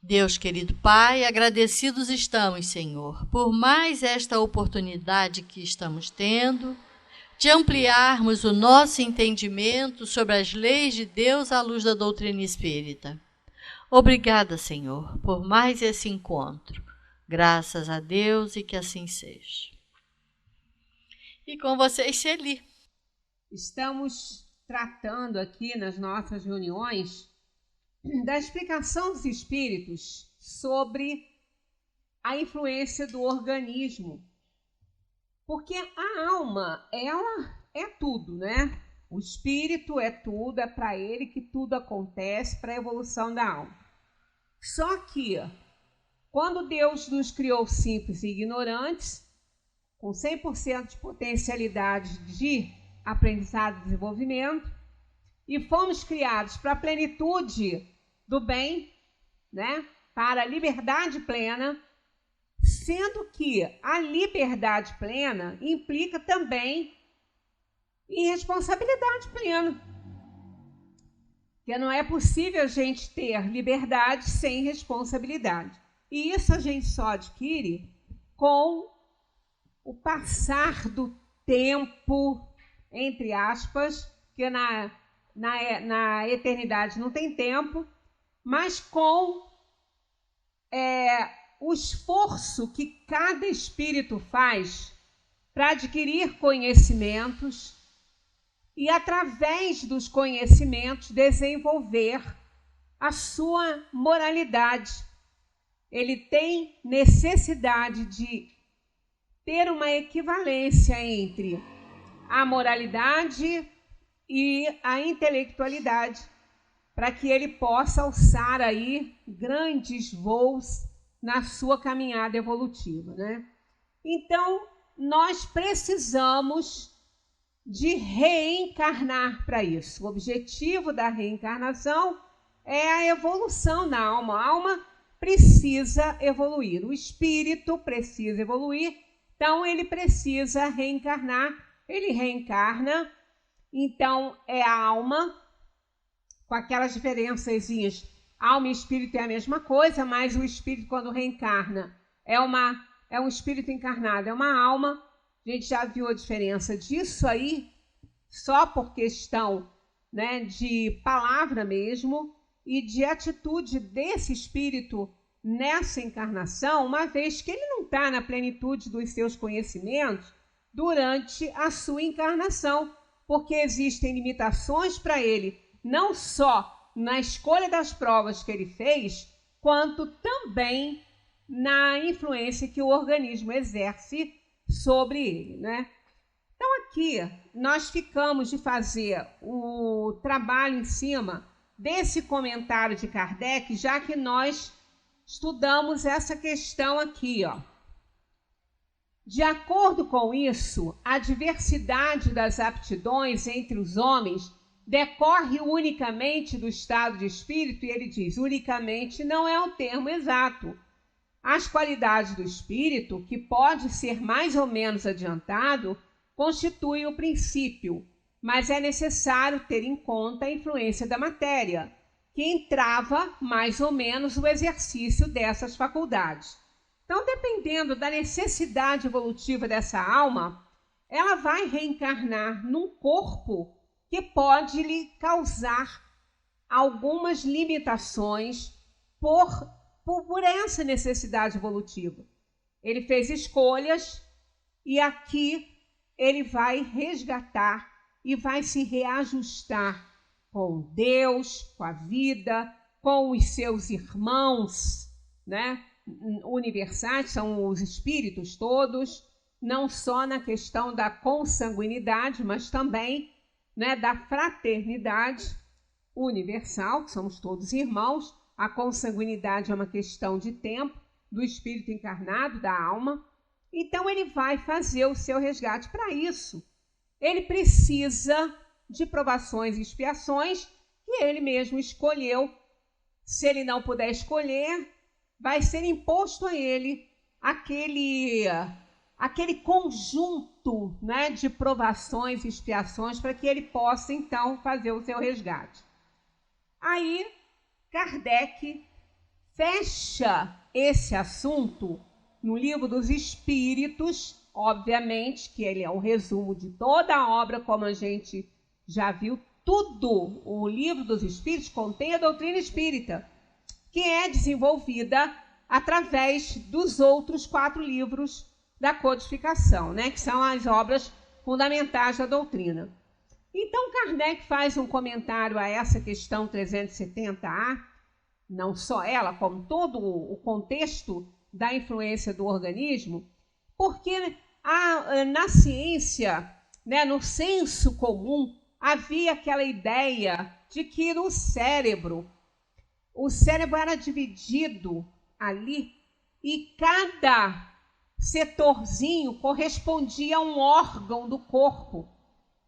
Deus querido Pai, agradecidos estamos, Senhor, por mais esta oportunidade que estamos tendo de ampliarmos o nosso entendimento sobre as leis de Deus à luz da doutrina espírita. Obrigada, Senhor, por mais esse encontro. Graças a Deus e que assim seja. E com vocês, Celi. Estamos tratando aqui nas nossas reuniões da explicação dos espíritos sobre a influência do organismo. Porque a alma, ela é tudo, né? O espírito é tudo, é para ele que tudo acontece, para a evolução da alma. Só que, quando Deus nos criou simples e ignorantes, com 100% de potencialidade de aprendizado e desenvolvimento, e fomos criados para a plenitude do bem, né? Para a liberdade plena, sendo que a liberdade plena implica também em responsabilidade plena. Porque não é possível a gente ter liberdade sem responsabilidade. E isso a gente só adquire com o passar do tempo, entre aspas, que na eternidade não tem tempo, mas com o esforço que cada espírito faz para adquirir conhecimentos e, através dos conhecimentos, desenvolver a sua moralidade. Ele tem necessidade de ter uma equivalência entre a moralidade e a intelectualidade, para que ele possa alçar aí grandes voos na sua caminhada evolutiva, né? Então, nós precisamos de reencarnar para isso. O objetivo da reencarnação é a evolução da alma. A alma precisa evoluir, o espírito precisa evoluir, então ele precisa reencarnar, ele reencarna, então é a alma, com aquelas diferençazinhas. Alma e espírito é a mesma coisa, mas o espírito, quando reencarna, é um espírito encarnado, é uma alma. A gente já viu a diferença disso aí, só por questão, né, de palavra mesmo e de atitude desse espírito nessa encarnação, uma vez que ele não está na plenitude dos seus conhecimentos durante a sua encarnação, porque existem limitações para ele, não só na escolha das provas que ele fez, quanto também na influência que o organismo exerce sobre ele, né? Então aqui nós ficamos de fazer o trabalho em cima desse comentário de Kardec, já que nós estudamos essa questão aqui, ó. De acordo com isso, a diversidade das aptidões entre os homens decorre unicamente do estado de espírito, e ele diz, unicamente não é o termo exato. As qualidades do espírito, que pode ser mais ou menos adiantado, constituem o princípio, mas é necessário ter em conta a influência da matéria, que entrava mais ou menos o exercício dessas faculdades. Então, dependendo da necessidade evolutiva dessa alma, ela vai reencarnar num corpo que pode lhe causar algumas limitações por essa necessidade evolutiva. Ele fez escolhas e aqui ele vai resgatar e vai se reajustar com Deus, com a vida, com os seus irmãos, né, universais, são os espíritos todos, não só na questão da consanguinidade, mas também, né, da fraternidade universal, que somos todos irmãos. A consanguinidade é uma questão de tempo, do espírito encarnado, da alma. Então ele vai fazer o seu resgate. Para isso, ele precisa de provações e expiações que ele mesmo escolheu. Se ele não puder escolher, vai ser imposto a ele aquele conjunto, né, de provações e expiações para que ele possa, então, fazer o seu resgate. Aí, Kardec fecha esse assunto no Livro dos Espíritos, obviamente, que ele é um resumo de toda a obra, como a gente já viu, tudo o Livro dos Espíritos contém a doutrina espírita, que é desenvolvida através dos outros 4 livros da codificação, né, que são as obras fundamentais da doutrina. Então, Kardec faz um comentário a essa questão 370A, não só ela, como todo o contexto da influência do organismo, porque na ciência, né, no senso comum, havia aquela ideia de que no cérebro, o cérebro era dividido ali e cada setorzinho correspondia a um órgão do corpo,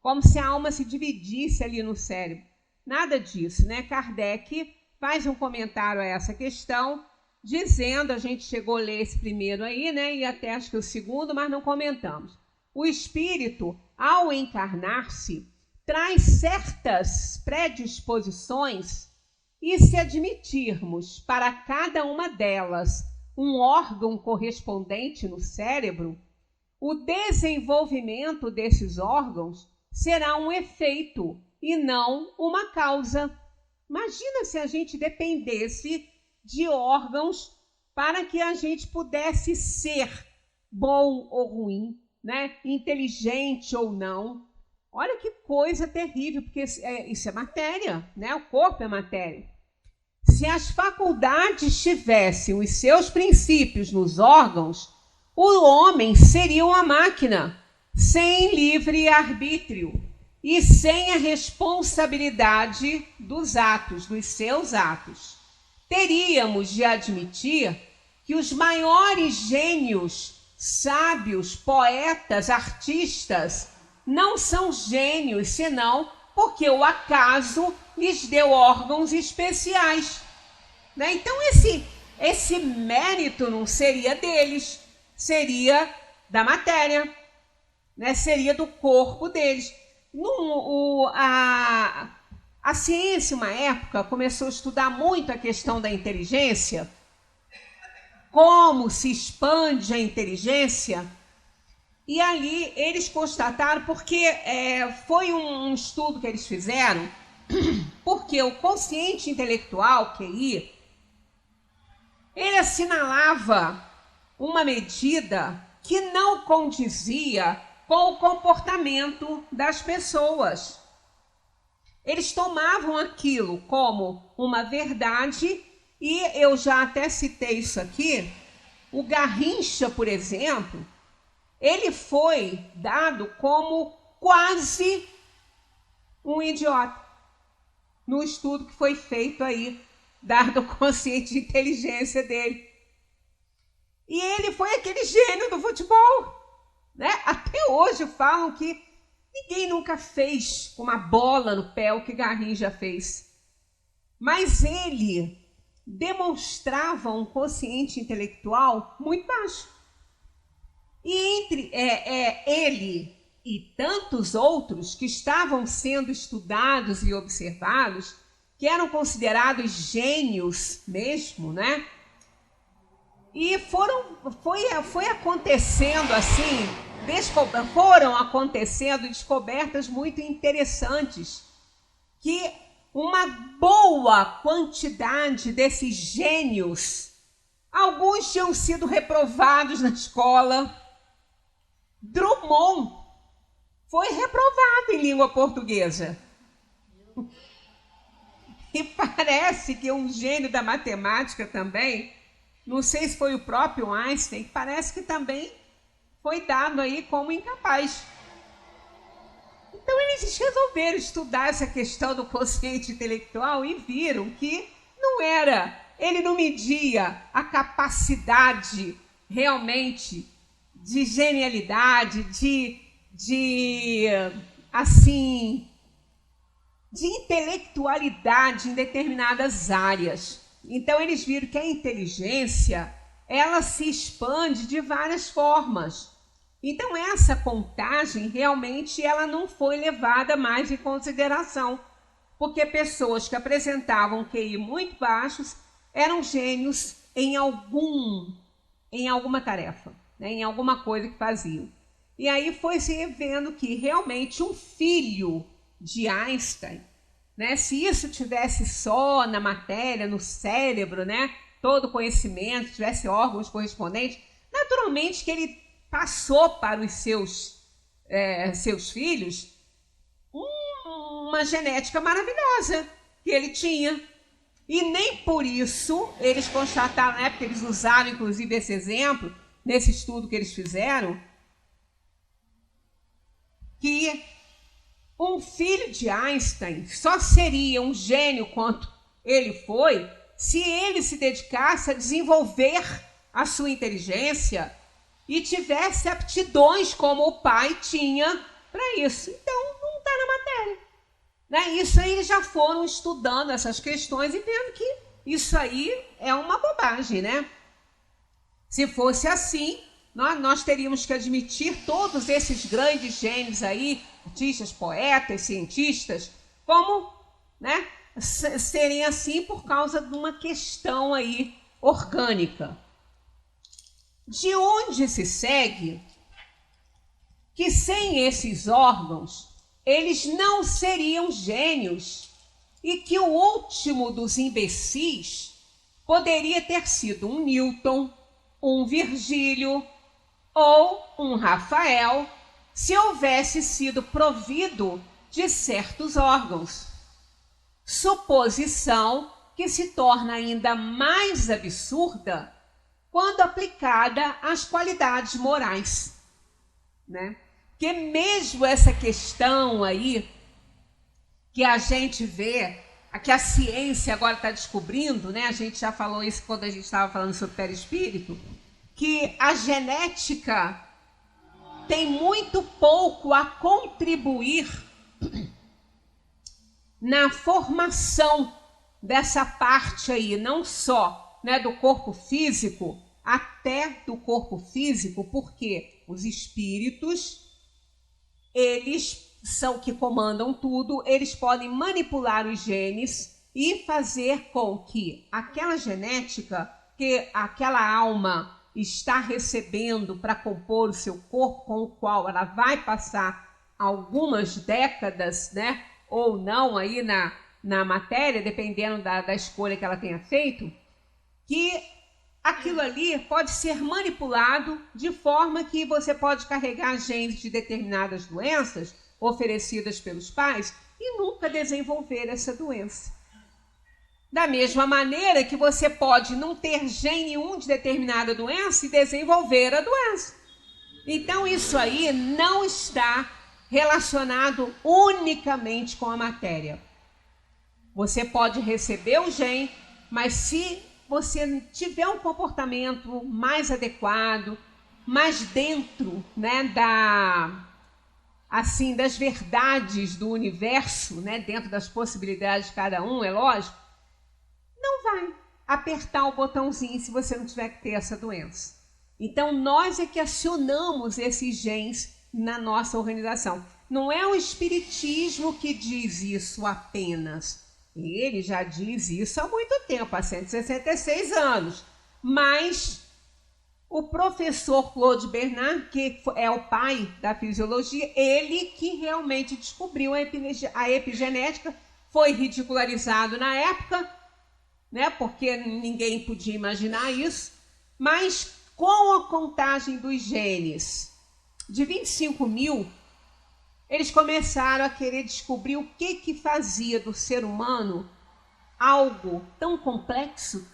como se a alma se dividisse ali no cérebro. Nada disso, né? Kardec faz um comentário a essa questão, dizendo, a gente chegou a ler esse primeiro aí, né? E até acho que o segundo, mas não comentamos. O espírito, ao encarnar-se, traz certas predisposições e se admitirmos para cada uma delas um órgão correspondente no cérebro, o desenvolvimento desses órgãos será um efeito e não uma causa. Imagina se a gente dependesse de órgãos para que a gente pudesse ser bom ou ruim, né? Inteligente ou não. Olha que coisa terrível, porque isso é matéria, né? O corpo é matéria. Se as faculdades tivessem os seus princípios nos órgãos, o homem seria uma máquina, sem livre arbítrio e sem a responsabilidade dos atos, dos seus atos. Teríamos de admitir que os maiores gênios, sábios, poetas, artistas, não são gênios, senão porque o acaso lhes deu órgãos especiais, né? Então esse mérito não seria deles, seria da matéria, né? Seria do corpo deles. A ciência, uma época, começou a estudar muito a questão da inteligência, como se expande a inteligência. E ali eles constataram, porque foi um estudo que eles fizeram, porque o consciente intelectual, QI, ele assinalava uma medida que não condizia com o comportamento das pessoas. Eles tomavam aquilo como uma verdade, e eu já até citei isso aqui, o Garrincha, por exemplo, ele foi dado como quase um idiota no estudo que foi feito aí, dado o consciente de inteligência dele. E ele foi aquele gênio do futebol, né? Até hoje falam que ninguém nunca fez com uma bola no pé o que Garrincha fez. Mas ele demonstrava um consciente intelectual muito baixo. E entre ele e tantos outros que estavam sendo estudados e observados, que eram considerados gênios mesmo, né? E foi acontecendo assim, foram acontecendo descobertas muito interessantes, que uma boa quantidade desses gênios, alguns tinham sido reprovados na escola. Drummond foi reprovado em língua portuguesa. E parece que um gênio da matemática também, não sei se foi o próprio Einstein, parece que também foi dado aí como incapaz. Então eles resolveram estudar essa questão do consciente intelectual e viram que ele não media a capacidade realmente de genialidade, de intelectualidade em determinadas áreas. Então eles viram que a inteligência, ela se expande de várias formas. Então essa contagem realmente ela não foi levada mais em consideração, porque pessoas que apresentavam QI muito baixos eram gênios em alguma tarefa, né, em alguma coisa que faziam. E aí foi se vendo que realmente um filho de Einstein, né, se isso tivesse só na matéria, no cérebro, né, todo o conhecimento, tivesse órgãos correspondentes, naturalmente que ele passou para os seus filhos uma genética maravilhosa que ele tinha. E nem por isso eles constataram, né, porque eles usaram inclusive esse exemplo, nesse estudo que eles fizeram, que um filho de Einstein só seria um gênio quanto ele foi se ele se dedicasse a desenvolver a sua inteligência e tivesse aptidões como o pai tinha para isso. Então, não está na matéria. Né? Isso aí eles já foram estudando essas questões e vendo que isso aí é uma bobagem, né? Se fosse assim, nós teríamos que admitir todos esses grandes gênios aí, artistas, poetas, cientistas, como, né, serem assim por causa de uma questão aí orgânica. De onde se segue que sem esses órgãos eles não seriam gênios e que o último dos imbecis poderia ter sido um Newton, um Virgílio ou um Rafael, se houvesse sido provido de certos órgãos. Suposição que se torna ainda mais absurda quando aplicada às qualidades morais, né? Porque mesmo essa questão aí que a gente vê, que a ciência agora está descobrindo, né? A gente já falou isso quando a gente estava falando sobre perispírito, que a genética tem muito pouco a contribuir na formação dessa parte aí, não só, né, do corpo físico, até do corpo físico, porque os espíritos, eles são que comandam tudo, eles podem manipular os genes e fazer com que aquela genética que aquela alma está recebendo para compor o seu corpo, com o qual ela vai passar algumas décadas, né, ou não aí na matéria, dependendo da escolha que ela tenha feito, que aquilo ali pode ser manipulado de forma que você pode carregar genes de determinadas doenças oferecidas pelos pais e nunca desenvolver essa doença. Da mesma maneira que você pode não ter gene nenhum de determinada doença e desenvolver a doença. Então isso aí não está relacionado unicamente com a matéria. Você pode receber o gene, mas se você tiver um comportamento mais adequado, mais dentro, né, das verdades do universo, né, dentro das possibilidades de cada um, é lógico, não vai apertar o botãozinho se você não tiver que ter essa doença. Então, nós é que acionamos esses genes na nossa organização. Não é o espiritismo que diz isso apenas. Ele já diz isso há muito tempo, há 166 anos. Mas o professor Claude Bernard, que é o pai da fisiologia, ele que realmente descobriu a epigenética, foi ridicularizado na época, né, porque ninguém podia imaginar isso, mas com a contagem dos genes de 25 mil, eles começaram a querer descobrir o que fazia do ser humano algo tão complexo,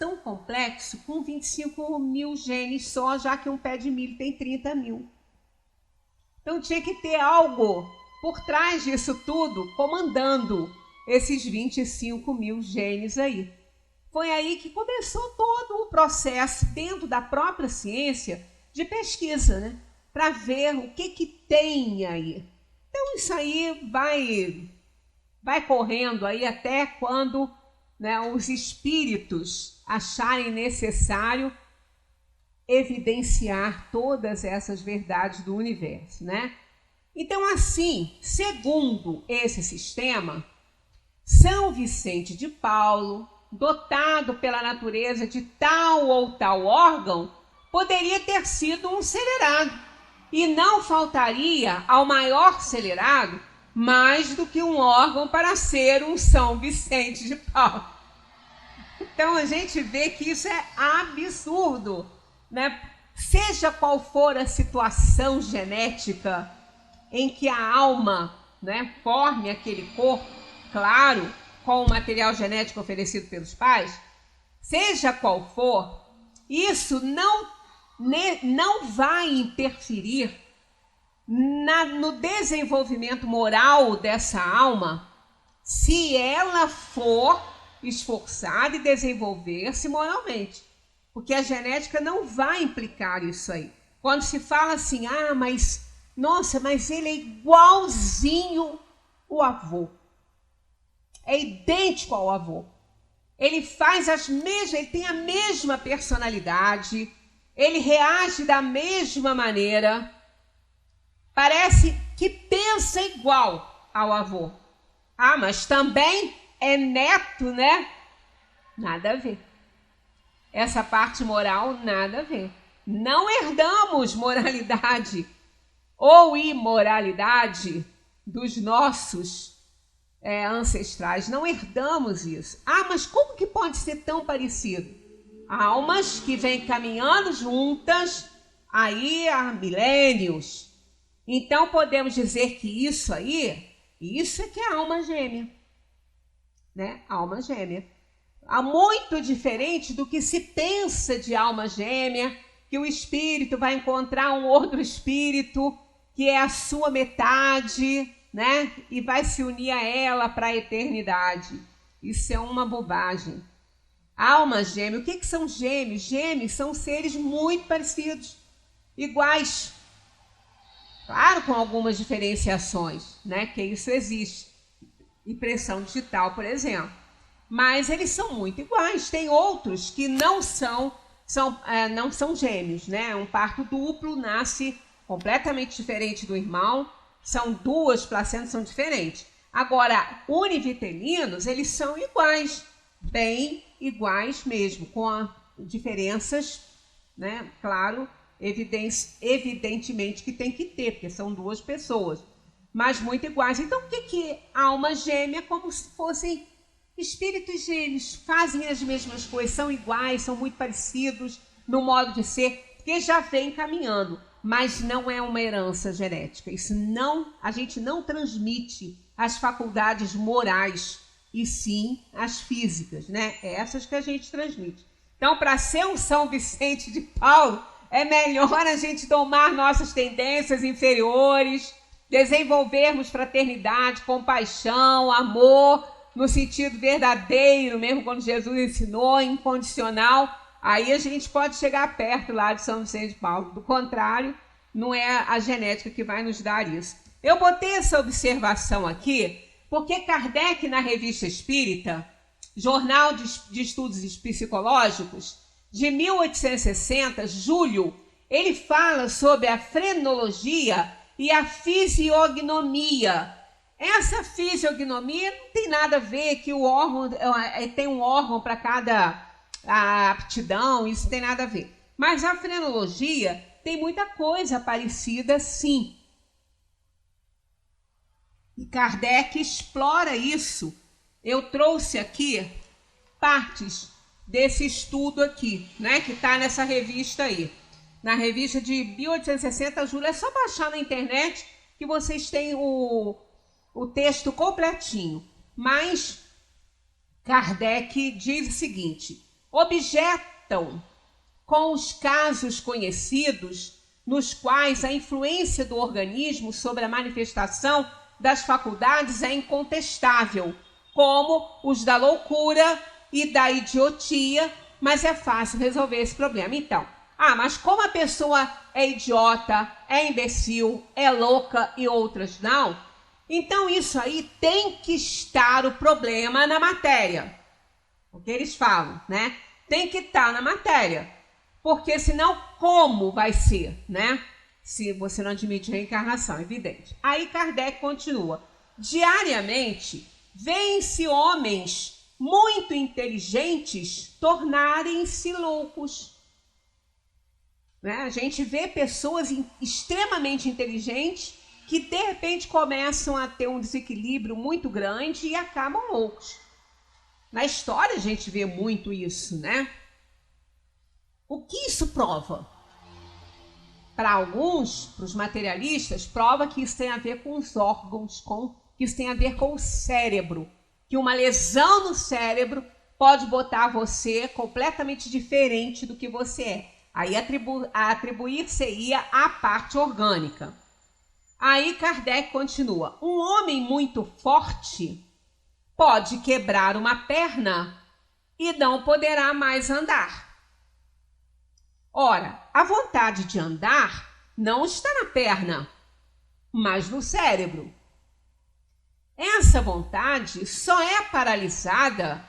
com 25 mil genes só, já que um pé de milho tem 30 mil. Então tinha que ter algo por trás disso tudo, comandando esses 25 mil genes aí. Foi aí que começou todo o processo dentro da própria ciência de pesquisa, né? Para ver o que tem aí. Então isso aí vai correndo aí até quando, né, os espíritos acharem necessário evidenciar todas essas verdades do universo, né? Então assim, segundo esse sistema, São Vicente de Paulo, dotado pela natureza de tal ou tal órgão, poderia ter sido um celerado. E não faltaria ao maior celerado mais do que um órgão para ser um São Vicente de Paulo. Então a gente vê que isso é absurdo, né? Seja qual for a situação genética em que a alma, né, forme aquele corpo, claro, com o material genético oferecido pelos pais, seja qual for, isso não vai interferir no desenvolvimento moral dessa alma, se ela for esforçada e desenvolver-se moralmente. Porque a genética não vai implicar isso aí. Quando se fala assim, mas ele é igualzinho o avô. É idêntico ao avô. Ele tem a mesma personalidade, ele reage da mesma maneira, parece que pensa igual ao avô. Mas também é neto, né? Nada a ver. Essa parte moral, nada a ver. Não herdamos moralidade ou imoralidade dos nossos ancestrais. Não herdamos isso. Mas como que pode ser tão parecido? Almas que vêm caminhando juntas aí há milênios. Então podemos dizer que isso é que é alma gêmea. Né? Alma gêmea. Muito diferente do que se pensa de alma gêmea, que o espírito vai encontrar um outro espírito que é a sua metade, né? E vai se unir a ela para a eternidade. Isso é uma bobagem. Alma gêmea, o que são gêmeos? Gêmeos são seres muito parecidos, iguais. Claro, com algumas diferenciações, né? Que isso existe. Impressão digital, por exemplo. Mas eles são muito iguais. Tem outros que não são gêmeos, né? Um parto duplo nasce completamente diferente do irmão. São duas placentas, são diferentes. Agora, univitelinos, eles são iguais, bem iguais mesmo, com diferenças, né? Claro, evidentemente que tem que ter, porque são duas pessoas, mas muito iguais. Então, o que é alma gêmea? Como se fossem espíritos gêmeos, fazem as mesmas coisas, são iguais, são muito parecidos no modo de ser, porque já vem caminhando, mas não é uma herança genética. Isso não, a gente não transmite as faculdades morais, e sim as físicas, né? É essas que a gente transmite. Então, para ser um São Vicente de Paulo, é melhor a gente domar nossas tendências inferiores, desenvolvermos fraternidade, compaixão, amor, no sentido verdadeiro, mesmo quando Jesus ensinou, incondicional. Aí a gente pode chegar perto lá de São Vicente de Paulo. Do contrário, não é a genética que vai nos dar isso. Eu botei essa observação aqui porque Kardec, na Revista Espírita, Jornal de Estudos Psicológicos, de 1860, julho, ele fala sobre a frenologia e a fisiognomia. Essa fisiognomia não tem nada a ver que o órgão tem um órgão para cada aptidão, isso tem nada a ver. Mas a frenologia tem muita coisa parecida, sim. E Kardec explora isso. Eu trouxe aqui partes desse estudo aqui, né, que está nessa revista aí. Na revista de 1860, julho. É só baixar na internet que vocês têm o texto completinho. Mas Kardec diz o seguinte: objetam com os casos conhecidos nos quais a influência do organismo sobre a manifestação das faculdades é incontestável, como os da loucura e da idiotia, mas é fácil resolver esse problema. Então, mas como a pessoa é idiota, é imbecil, é louca e outras não, então isso aí tem que estar o problema na matéria. O que eles falam, né? Tem que estar na matéria. Porque senão, como vai ser, né? Se você não admite reencarnação, evidente. Aí Kardec continua. Diariamente, vêem-se homens muito inteligentes tornarem-se loucos. Né? A gente vê pessoas extremamente inteligentes que, de repente, começam a ter um desequilíbrio muito grande e acabam loucos. Na história, a gente vê muito isso, né? O que isso prova? Para alguns, para os materialistas, prova que isso tem a ver com os órgãos, que isso tem a ver com o cérebro. Que uma lesão no cérebro pode botar você completamente diferente do que você é. Aí atribuir-se-ia à parte orgânica. Aí Kardec continua. Um homem muito forte pode quebrar uma perna e não poderá mais andar. Ora, a vontade de andar não está na perna, mas no cérebro. Essa vontade só é paralisada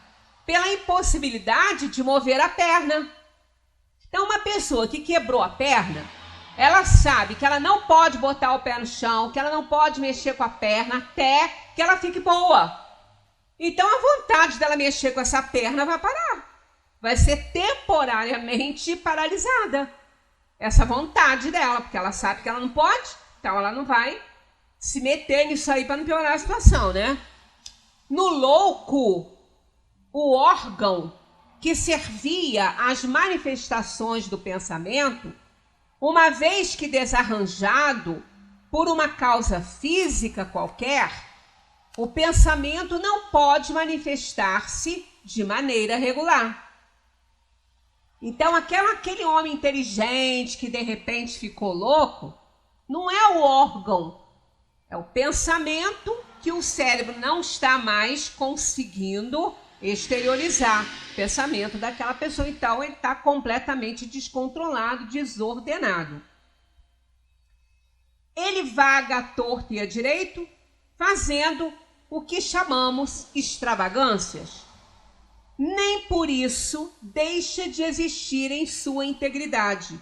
pela impossibilidade de mover a perna. Então, uma pessoa que quebrou a perna, ela sabe que ela não pode botar o pé no chão, que ela não pode mexer com a perna até que ela fique boa. Então, a vontade dela mexer com essa perna vai parar. Vai ser temporariamente paralisada. Essa vontade dela, porque ela sabe que ela não pode, então ela não vai se meter nisso aí para não piorar a situação, né? No louco, o órgão que servia às manifestações do pensamento, uma vez que desarranjado por uma causa física qualquer, o pensamento não pode manifestar-se de maneira regular. Então, aquele homem inteligente que de repente ficou louco, não é o órgão, é o pensamento que o cérebro não está mais conseguindo exteriorizar. O pensamento daquela pessoa, então, ele está completamente descontrolado, desordenado. Ele vaga à torta e à direito, fazendo o que chamamos extravagâncias. Nem por isso deixa de existir em sua integridade.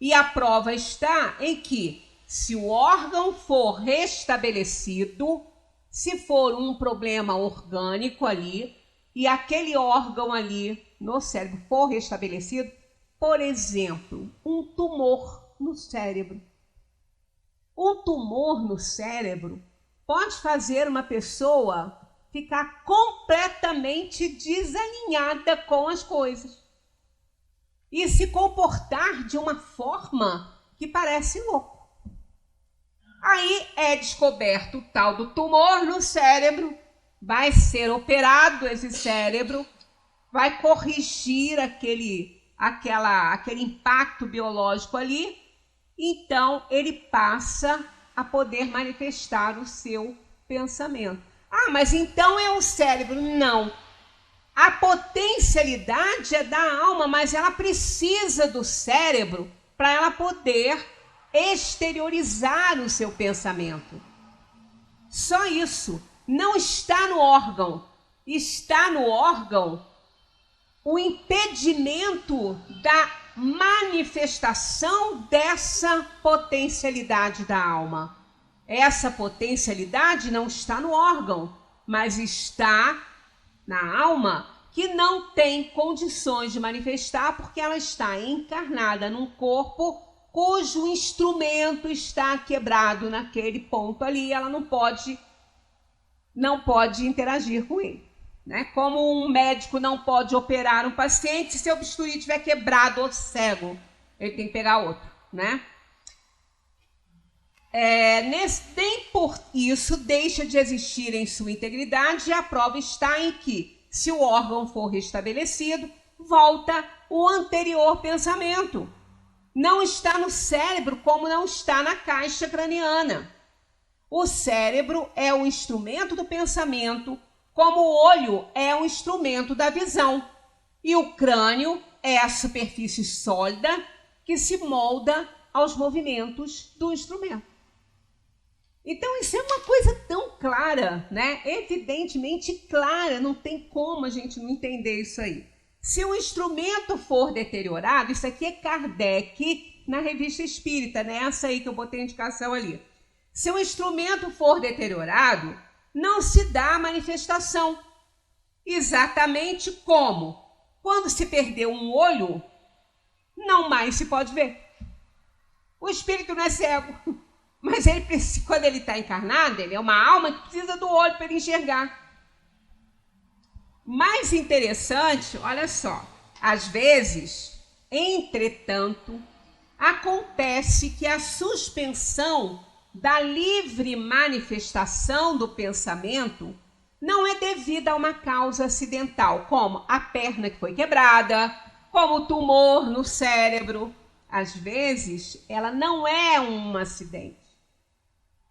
E a prova está em que, se o órgão for restabelecido, se for um problema orgânico ali, e aquele órgão ali no cérebro for restabelecido, por exemplo, um tumor no cérebro. Um tumor no cérebro pode fazer uma pessoa ficar completamente desalinhada com as coisas e se comportar de uma forma que parece louco. Aí é descoberto o tal do tumor no cérebro, vai ser operado esse cérebro, vai corrigir aquele impacto biológico ali, então ele passa a poder manifestar o seu pensamento. Ah, mas então é o cérebro. Não. A potencialidade é da alma, mas ela precisa do cérebro para ela poder exteriorizar o seu pensamento. Só isso. Não está no órgão. Está no órgão o impedimento da manifestação dessa potencialidade da alma. Essa potencialidade não está no órgão, mas está na alma, que não tem condições de manifestar porque ela está encarnada num corpo cujo instrumento está quebrado naquele ponto ali, ela não pode interagir com ele. Né? Como um médico não pode operar um paciente se seu bisturi estiver quebrado ou cego, ele tem que pegar outro, né? Nem por isso deixa de existir em sua integridade, e a prova está em que, se o órgão for restabelecido, volta o anterior pensamento. Não está no cérebro como não está na caixa craniana. O cérebro é o instrumento do pensamento, como o olho é o instrumento da visão. E o crânio é a superfície sólida que se molda aos movimentos do instrumento. Então, isso é uma coisa tão clara, né? Evidentemente clara, não tem como a gente não entender isso aí. Se o instrumento for deteriorado, isso aqui é Kardec na Revista Espírita, né? Essa aí que eu botei a indicação ali. Se o instrumento for deteriorado, não se dá a manifestação. Exatamente como quando se perdeu um olho, não mais se pode ver. O espírito não é cego, mas ele precisa, quando ele está encarnado, ele é uma alma que precisa do olho para ele enxergar. Mais interessante, olha só, às vezes, entretanto, acontece que a suspensão da livre manifestação do pensamento não é devida a uma causa acidental, como a perna que foi quebrada, como o tumor no cérebro. Às vezes, ela não é um acidente.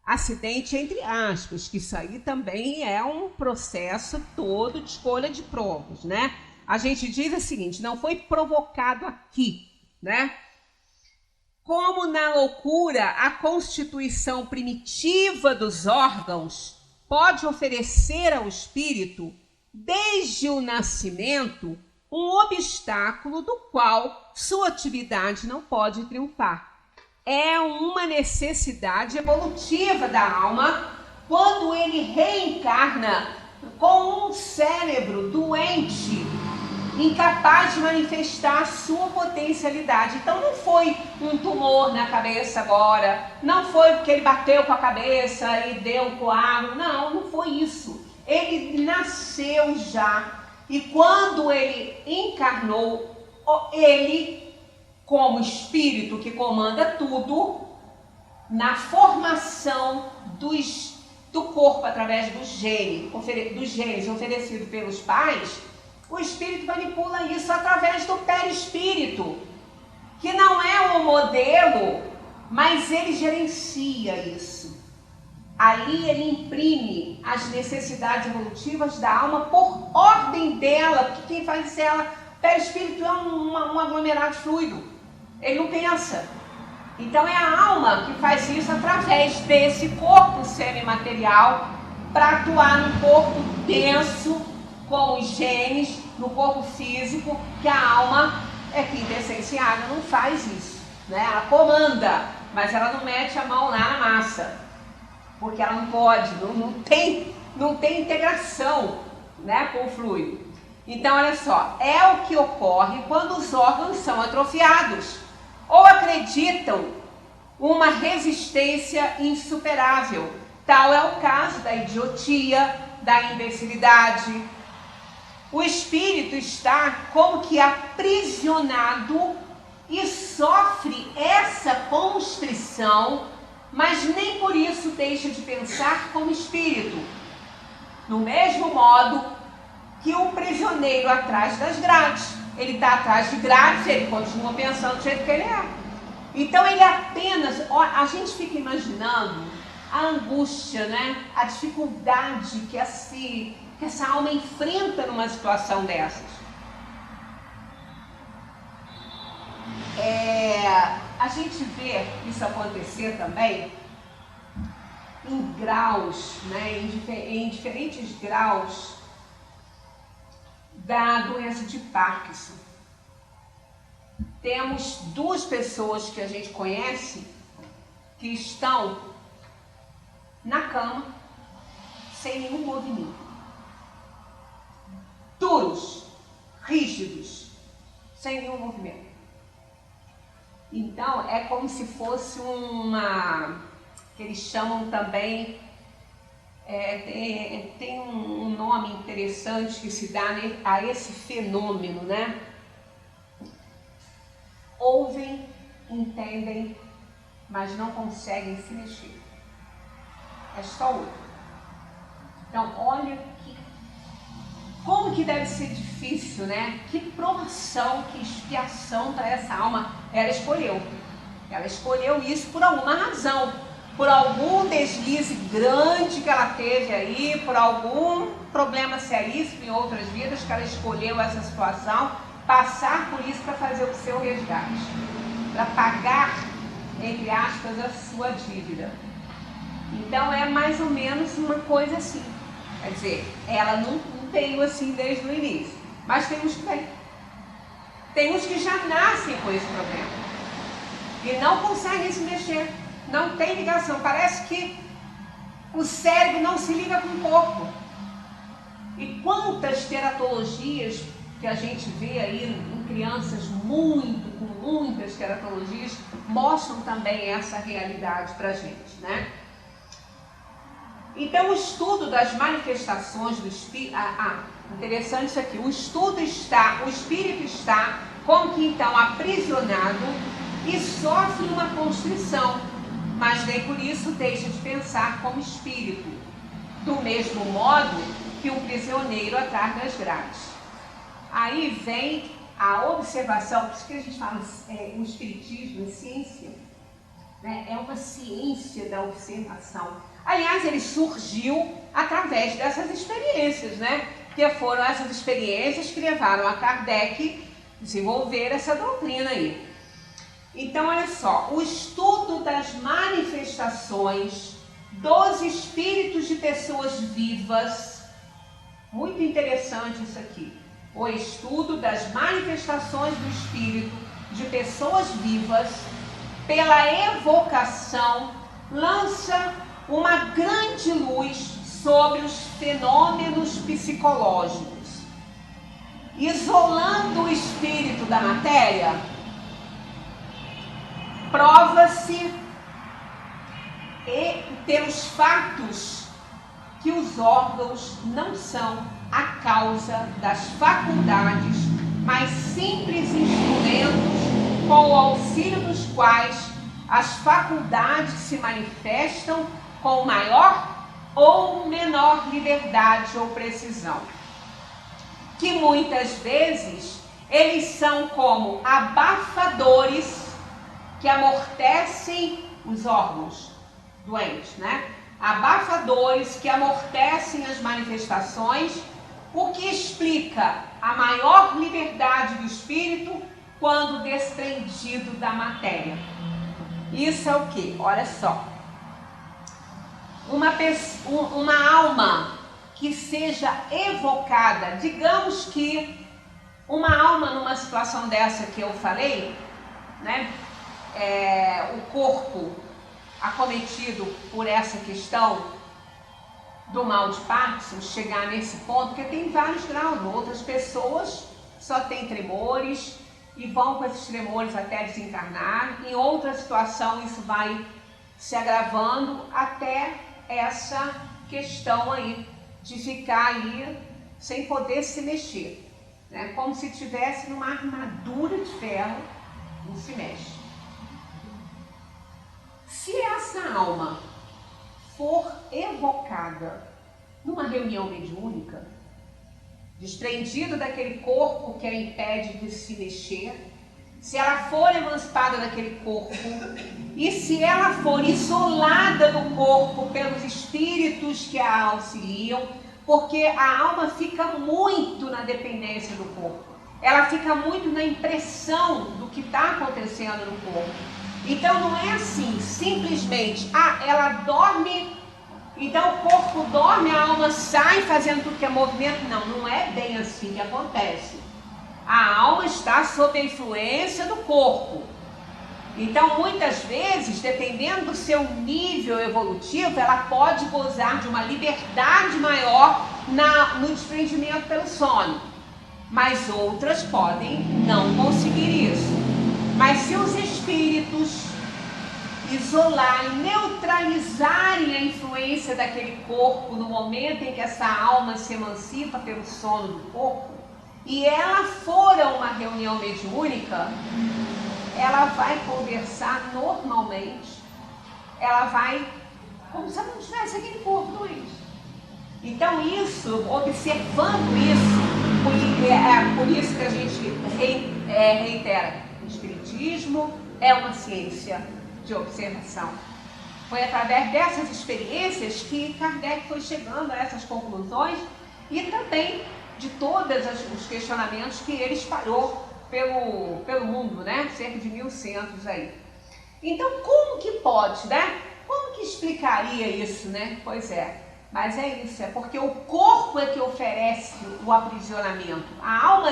Acidente entre aspas, que isso aí também é um processo todo de escolha de provas, né? A gente diz o seguinte, não foi provocado aqui, né? Como na loucura, a constituição primitiva dos órgãos pode oferecer ao espírito, desde o nascimento, um obstáculo do qual sua atividade não pode triunfar. É uma necessidade evolutiva da alma quando ele reencarna com um cérebro doente, incapaz de manifestar a sua potencialidade. Então não foi um tumor na cabeça agora, não foi porque ele bateu com a cabeça e deu um coágulo, não foi isso. Ele nasceu já, e quando ele encarnou, ele, como espírito que comanda tudo, na formação do corpo através dos genes oferecidos pelos pais, o espírito manipula isso através do perispírito, que não é um modelo, mas ele gerencia isso. Ali ele imprime as necessidades evolutivas da alma por ordem dela, porque quem faz isso é ela. O perispírito é um aglomerado fluido, ele não pensa. Então é a alma que faz isso através desse corpo semimaterial para atuar num corpo denso, com os genes, no corpo físico, que a alma é quintessenciada, não faz isso, né? Ela comanda, mas ela não mete a mão lá na massa, porque ela não pode, não tem integração, né, com o fluido. Então, olha só, é o que ocorre quando os órgãos são atrofiados ou acreditam uma resistência insuperável. Tal é o caso da idiotia, da imbecilidade. O espírito está como que aprisionado e sofre essa constrição, mas nem por isso deixa de pensar como espírito. No mesmo modo que o prisioneiro atrás das grades. Ele está atrás de grades, ele continua pensando do jeito que ele é. Então ele apenas, a gente fica imaginando a angústia, né? A dificuldade que essa alma enfrenta numa situação dessas. A gente vê isso acontecer também em graus, né? Em diferentes graus da doença de Parkinson. Temos duas pessoas que a gente conhece que estão na cama sem nenhum movimento. Duros, rígidos, sem nenhum movimento. Então, é como se fosse que eles chamam também, tem um nome interessante que se dá a esse fenômeno, né? Ouvem, entendem, mas não conseguem se mexer. É só ouvir. Então, olha como que deve ser difícil, né? Que provação, que expiação para essa alma. Ela escolheu isso por alguma razão, por algum deslize grande que ela teve aí, por algum problema seríssimo em outras vidas que ela escolheu essa situação, passar por isso para fazer o seu resgate, para pagar, entre aspas, a sua dívida. Então é mais ou menos uma coisa assim. Quer dizer, ela não tem assim desde o início, mas tem uns que têm. Tem uns que já nascem com esse problema e não conseguem se mexer, não tem ligação, parece que o cérebro não se liga com o corpo. E quantas teratologias que a gente vê aí em crianças com muitas teratologias, mostram também essa realidade para a gente, né? Então, o estudo das manifestações do Espírito... interessante isso aqui. O Espírito está como que então aprisionado e sofre uma constrição, mas nem por isso deixa de pensar como espírito, do mesmo modo que um prisioneiro atrás das grades. Aí vem a observação, por isso que a gente fala o espiritismo, a ciência, né? É uma ciência da observação. Aliás, ele surgiu através dessas experiências, né? Que foram essas experiências que levaram a Kardec a desenvolver essa doutrina aí. Então, olha só, o estudo das manifestações dos espíritos de pessoas vivas, muito interessante isso aqui, o estudo das manifestações do espírito de pessoas vivas, pela evocação, lança uma grande luz sobre os fenômenos psicológicos, isolando o espírito da matéria. Prova-se pelos fatos que os órgãos não são a causa das faculdades, mas simples instrumentos com o auxílio dos quais as faculdades se manifestam com maior ou menor liberdade ou precisão, que muitas vezes eles são como abafadores que amortecem os órgãos doentes, né? Abafadores que amortecem as manifestações, o que explica a maior liberdade do espírito quando desprendido da matéria. Isso é o que? Olha só. Uma alma que seja evocada, digamos que uma alma numa situação dessa que eu falei, né? O corpo acometido por essa questão do mal de Parkinson, chegar nesse ponto, porque tem vários graus. Outras pessoas só têm tremores e vão com esses tremores até desencarnar. Em outra situação isso vai se agravando até essa questão aí de ficar aí sem poder se mexer, né? Como se estivesse numa armadura de ferro, não se mexe. Se essa alma for evocada numa reunião mediúnica, desprendida daquele corpo que a impede de se mexer, se ela for emancipada daquele corpo e se ela for isolada do corpo pelos espíritos que a auxiliam, porque a alma fica muito na dependência do corpo, ela fica muito na impressão do que está acontecendo no corpo. Então não é assim, simplesmente, ela dorme, então o corpo dorme, a alma sai fazendo tudo que é movimento. Não, não é bem assim que acontece. A alma está sob a influência do corpo. Então, muitas vezes, dependendo do seu nível evolutivo, ela pode gozar de uma liberdade maior no desprendimento pelo sono. Mas outras podem não conseguir isso. Mas se os espíritos isolarem, neutralizarem a influência daquele corpo no momento em que essa alma se emancipa pelo sono do corpo, e ela for a uma reunião mediúnica, ela vai conversar normalmente, ela vai como se ela não tivesse aquele corpo doente. Então isso, observando isso, por isso que a gente reitera, o Espiritismo é uma ciência de observação. Foi através dessas experiências que Kardec foi chegando a essas conclusões e também de todos os questionamentos que ele espalhou pelo mundo, né? Cerca de 1100 aí. Então, como que pode, né? Como que explicaria isso, né? Pois é, mas é isso, é porque o corpo é que oferece o aprisionamento. A alma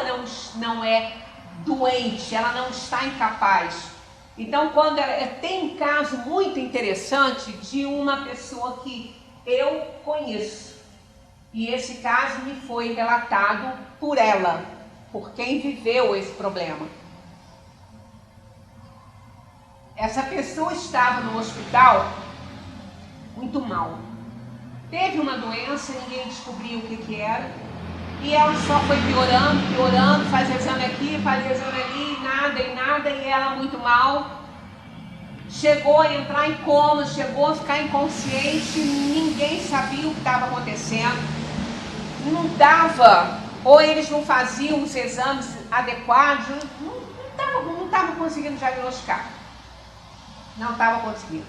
não é doente, ela não está incapaz. Então, tem um caso muito interessante de uma pessoa que eu conheço. E esse caso me foi relatado por ela, por quem viveu esse problema. Essa pessoa estava no hospital muito mal. Teve uma doença, ninguém descobriu o que era. E ela só foi piorando, faz exame aqui, faz exame ali, nada, e ela muito mal. Chegou a entrar em coma, chegou a ficar inconsciente, ninguém sabia o que estava acontecendo. Não dava, ou eles não faziam os exames adequados, não estava conseguindo diagnosticar. Não estava conseguindo.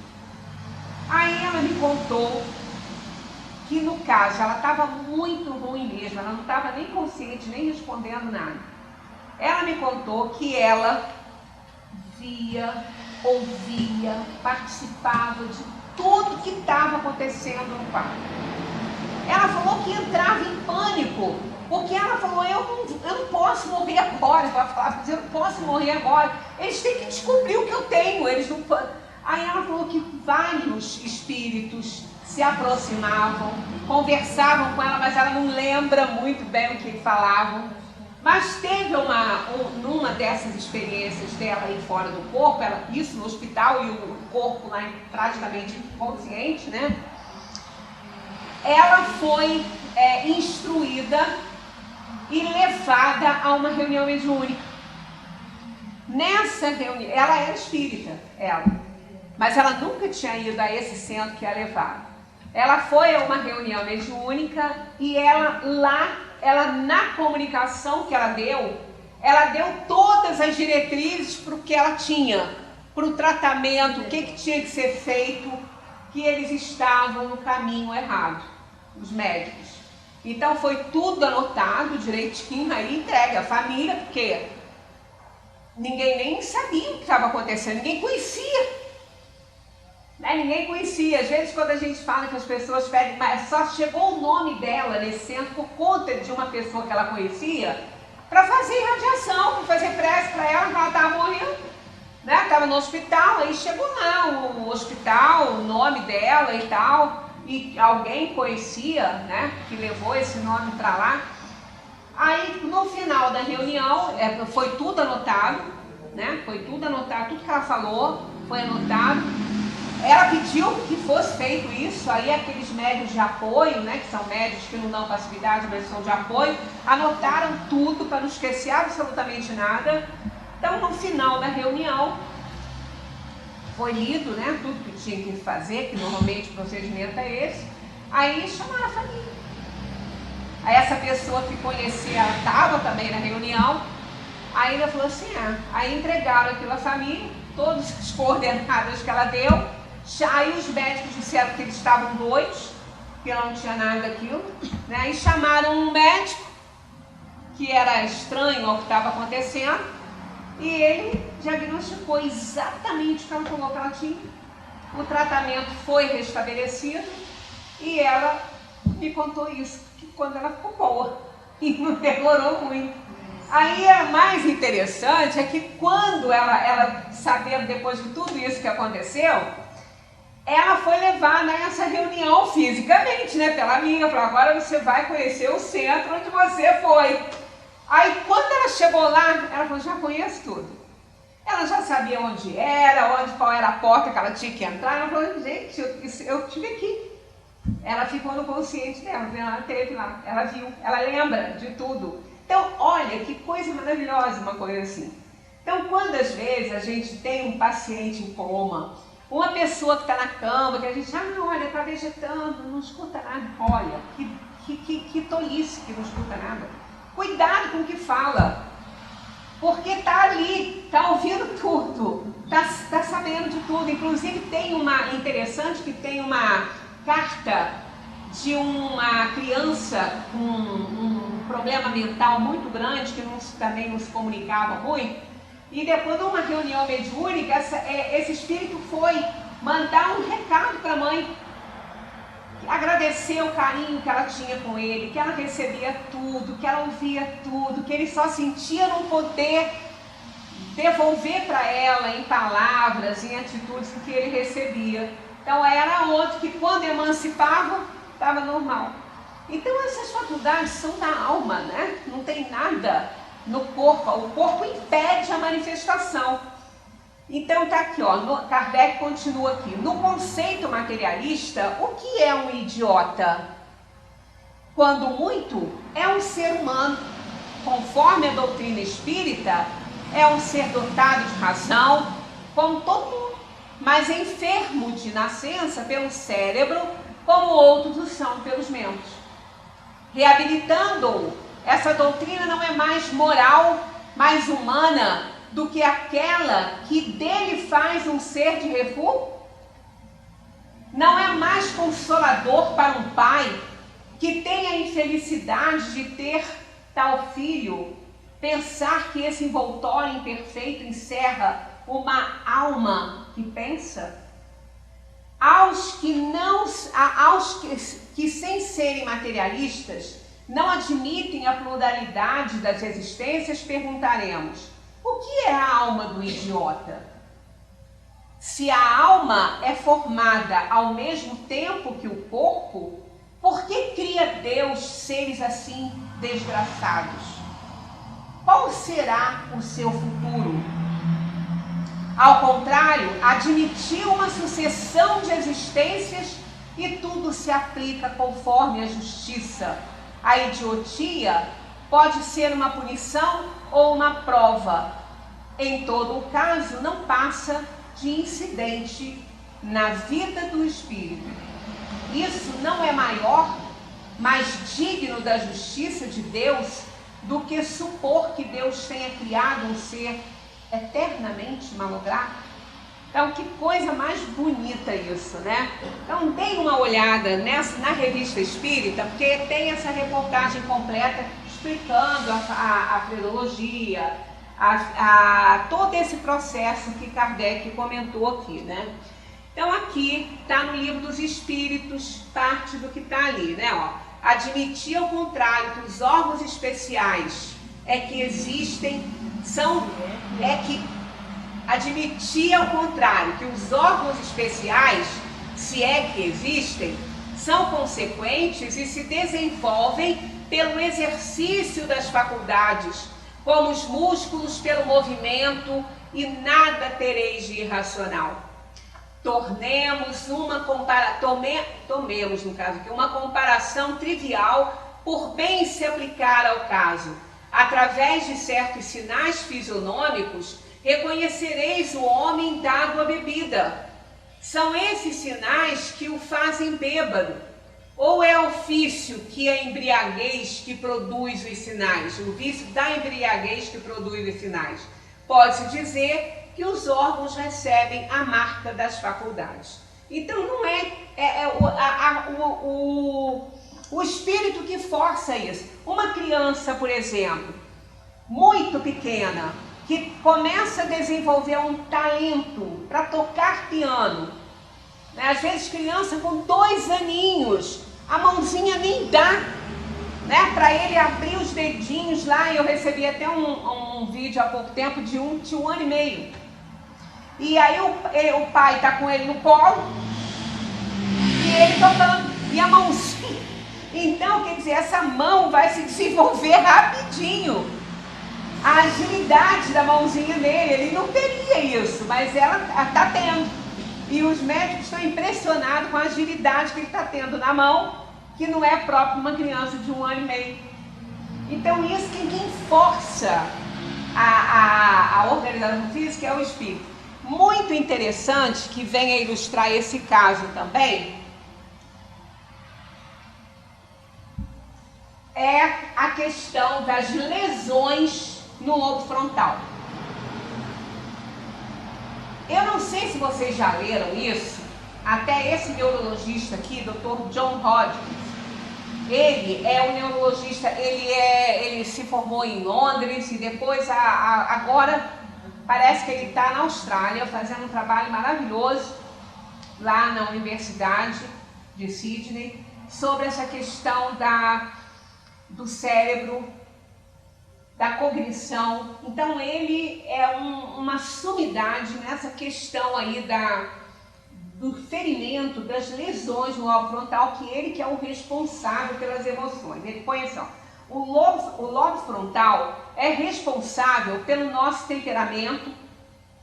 Aí ela me contou que no caso ela estava muito ruim mesmo, ela não estava nem consciente, nem respondendo nada. Ela me contou que ela via, ouvia, participava de tudo que estava acontecendo no quarto. Ela falou que entrava em pânico, porque ela falou, eu não posso morrer agora. Ela falava, eu não posso morrer agora. Eles têm que descobrir o que eu tenho. Eles não... Aí ela falou que vários espíritos se aproximavam, conversavam com ela, mas ela não lembra muito bem o que falavam. Mas teve numa dessas experiências dela aí fora do corpo, isso no hospital e o corpo lá praticamente inconsciente, né? Ela foi instruída e levada a uma reunião mediúnica. Nessa reunião, ela era espírita, mas ela nunca tinha ido a esse centro que ia levar. Ela foi a uma reunião mediúnica e ela na comunicação que ela deu todas as diretrizes para o que ela tinha, para o tratamento, o que tinha que ser feito, que eles estavam no caminho errado, os médicos. Então foi tudo anotado direitinho, aí entregue à família, porque ninguém nem sabia o que estava acontecendo, ninguém conhecia. Ninguém conhecia. Às vezes quando a gente fala que as pessoas pedem, mas só chegou o nome dela nesse centro por conta de uma pessoa que ela conhecia, para fazer irradiação, para fazer prece para ela, que ela estava morrendo, né? Estava no hospital, aí chegou lá o hospital, o nome dela e tal, e alguém conhecia, né, que levou esse nome para lá. Aí no final da reunião, foi tudo anotado, né? Foi tudo anotado, tudo que ela falou foi anotado. Ela pediu que fosse feito isso, aí aqueles médios de apoio, né, que são médios que não dão passividade, mas são de apoio, anotaram tudo para não esquecer absolutamente nada. Então, no final da reunião, foi lido, né, tudo que tinha que fazer, que normalmente o procedimento é esse, aí chamaram a família. Aí essa pessoa que conhecia, ela estava também na reunião, aí ela falou assim, aí entregaram aquilo à família, todas as coordenadas que ela deu. Aí os médicos disseram que eles estavam doidos, que não tinha nada daquilo, né? E chamaram um médico que era estranho ao que estava acontecendo e ele diagnosticou exatamente o que ela falou que ela tinha. O tratamento foi restabelecido e ela me contou isso, que quando ela ficou boa e não demorou muito. Aí a mais interessante é que quando ela sabendo depois de tudo isso que aconteceu, ela foi levada nessa reunião fisicamente, né, pela amiga, falou, agora você vai conhecer o centro onde você foi. Aí quando ela chegou lá, ela falou, já conheço tudo. Ela já sabia onde era, qual era a porta que ela tinha que entrar. Ela falou, gente, eu estive aqui. Ela ficou no consciente dela, ela teve lá, ela viu, ela lembra de tudo. Então, olha, que coisa maravilhosa uma coisa assim. Então, quando às vezes a gente tem um paciente em coma, uma pessoa que está na cama, que a gente, olha, está vegetando, não escuta nada. Olha, que tolice que não escuta nada. Cuidado com o que fala, porque está ali, está ouvindo tudo, está sabendo de tudo. Inclusive tem uma interessante que tem uma carta de uma criança com um problema mental muito grande, que também não se comunicava muito. E depois de uma reunião mediúnica, esse espírito foi mandar um recado para a mãe, agradecer o carinho que ela tinha com ele, que ela recebia tudo, que ela ouvia tudo, que ele só sentia não poder devolver para ela em palavras, em atitudes que ele recebia. Então era onde que quando emancipava, estava normal. Então essas faculdades são da alma, né? Não tem nada no corpo. O corpo impede a manifestação. Então tá aqui, ó, Kardec continua aqui. No conceito materialista, o que é um idiota? Quando muito, é um ser humano. Conforme a doutrina espírita, é um ser dotado de razão, como todo mundo, mas enfermo de nascença pelo cérebro, como outros o são pelos membros. Reabilitando-o, essa doutrina não é mais moral, mais humana do que aquela que dele faz um ser de refúgio? Não é mais consolador para um pai que tem a infelicidade de ter tal filho, pensar que esse envoltório imperfeito encerra uma alma que pensa? Aos que sem serem materialistas não admitem a pluralidade das existências, perguntaremos: o que é a alma do idiota? Se a alma é formada ao mesmo tempo que o corpo, por que cria Deus seres assim desgraçados? Qual será o seu futuro? Ao contrário, admitiu uma sucessão de existências e tudo se aplica conforme a justiça. A idiotia pode ser uma punição ou uma prova. Em todo o caso, não passa de incidente na vida do espírito. Isso não é maior, mais digno da justiça de Deus do que supor que Deus tenha criado um ser eternamente malogrado. Então, que coisa mais bonita isso, né? Então, deem uma olhada na Revista Espírita, porque tem essa reportagem completa explicando a filologia, todo esse processo que Kardec comentou aqui, né? Então, aqui está no Livro dos Espíritos, parte do que está ali, né? Ó, admitir ao contrário que os órgãos especiais admitir ao contrário que os órgãos especiais, se é que existem, são consequentes e se desenvolvem pelo exercício das faculdades, como os músculos pelo movimento, e nada tereis de irracional. Tomemos, no caso aqui, uma comparação trivial por bem se aplicar ao caso. Através de certos sinais fisionômicos, reconhecereis o homem dado à bebida. São esses sinais que o fazem bêbado. Ou é o vício que a embriaguez que produz os sinais? O vício da embriaguez que produz os sinais. Pode-se dizer que os órgãos recebem a marca das faculdades. Então não o espírito que força isso. Uma criança, por exemplo, muito pequena, que começa a desenvolver um talento para tocar piano, né? Às vezes criança com 2 aninhos, a mãozinha nem dá, né? Para ele abrir os dedinhos lá. Eu recebi até um vídeo há pouco tempo de um ano e meio. E aí o pai está com ele no colo e ele tocando, e a mãozinha. Então, quer dizer, essa mão vai se desenvolver rapidinho. A agilidade da mãozinha dele, ele não teria isso, mas ela está tendo. E os médicos estão impressionados com a agilidade que ele está tendo na mão, que não é próprio de uma criança de 1 ano e meio. Então, isso quem força a organização física é o espírito. Muito interessante, que vem a ilustrar esse caso também, é a questão das lesões no lobo frontal. Eu não sei se vocês já leram isso, até esse neurologista aqui, Dr. John Hodgkins, ele é um neurologista, ele se formou em Londres e depois agora parece que ele está na Austrália fazendo um trabalho maravilhoso lá na Universidade de Sydney sobre essa questão do cérebro, da cognição. Então ele é uma sumidade nessa questão aí do ferimento, das lesões no lobo frontal, que é o responsável pelas emoções. Ele põe assim, ó, o lobo frontal é responsável pelo nosso temperamento,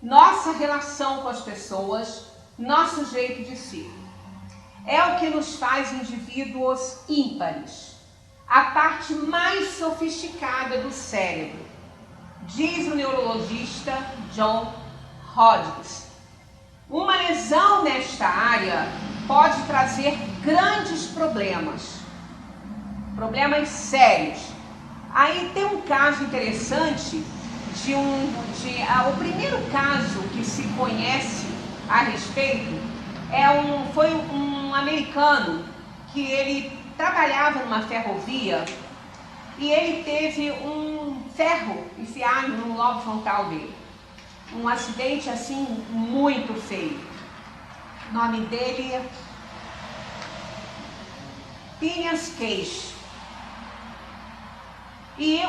nossa relação com as pessoas, nosso jeito de ser. É o que nos faz indivíduos ímpares, a parte mais sofisticada do cérebro, diz o neurologista John Hodges. Uma lesão nesta área pode trazer grandes problemas sérios. Aí tem um caso interessante o primeiro caso que se conhece a respeito foi um americano que ele trabalhava numa ferrovia e ele teve um ferro enfiado no lobo frontal dele. Um acidente assim muito feio. O nome dele é Phineas Cage. E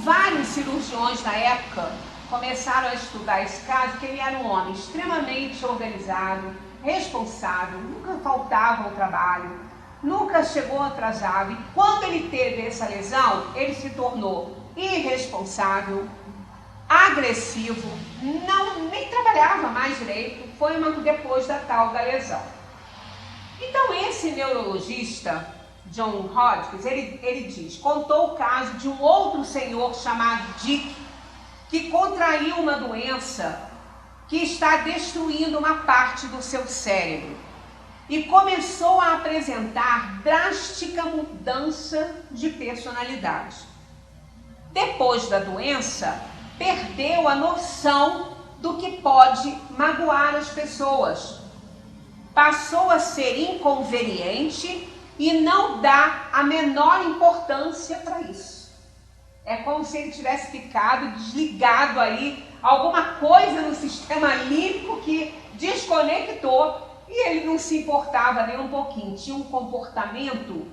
vários cirurgiões na época começaram a estudar esse caso, porque ele era um homem extremamente organizado, responsável, nunca faltava ao trabalho, nunca chegou atrasado. E quando ele teve essa lesão, ele se tornou irresponsável, agressivo, nem trabalhava mais direito, foi depois da tal da lesão. Então esse neurologista, John Hodges, ele diz, contou o caso de um outro senhor chamado Dick, que contraiu uma doença que está destruindo uma parte do seu cérebro e começou a apresentar drástica mudança de personalidade. Depois da doença, perdeu a noção do que pode magoar as pessoas. Passou a ser inconveniente e não dá a menor importância para isso. É como se ele tivesse ficado desligado aí, alguma coisa no sistema límbico que desconectou e ele não se importava nem um pouquinho. Tinha um comportamento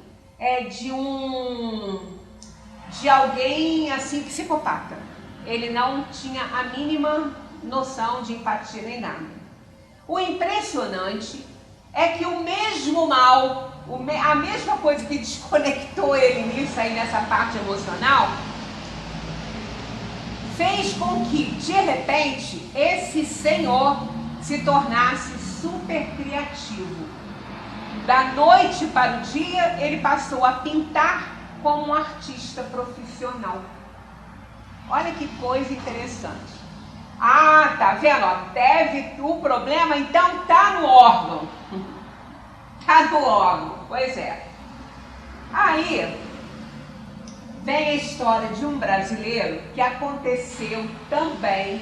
de alguém assim psicopata. Ele não tinha a mínima noção de empatia nem nada. O impressionante é que o mesmo mal, a mesma coisa que desconectou ele nisso aí, nessa parte emocional, fez com que, de repente, esse senhor se tornasse super criativo. Da noite para o dia, ele passou a pintar como um artista profissional. Olha que coisa interessante. Ah, tá vendo? O problema então tá no órgão. Tá no órgão, pois é. Aí vem a história de um brasileiro que aconteceu também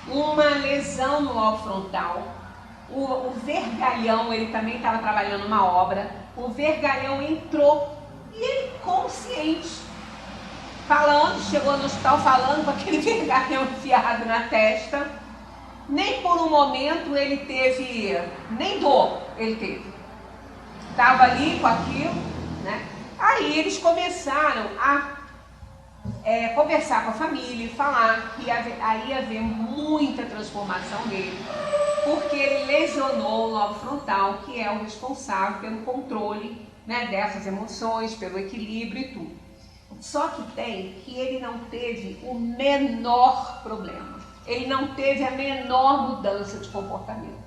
uma lesão no lobo frontal. O vergalhão, ele também estava trabalhando numa obra, o vergalhão entrou e ele consciente, chegou no hospital falando com aquele vergalhão enfiado na testa. Nem por um momento ele teve, nem dor ele teve. Estava ali com aquilo, né? Aí eles começaram a conversar com a família e falar que aí ia haver muita transformação dele, porque ele lesionou o lobo frontal, que é o responsável pelo controle, né, dessas emoções, pelo equilíbrio e tudo. Só que ele não teve o menor problema. Ele não teve a menor mudança de comportamento.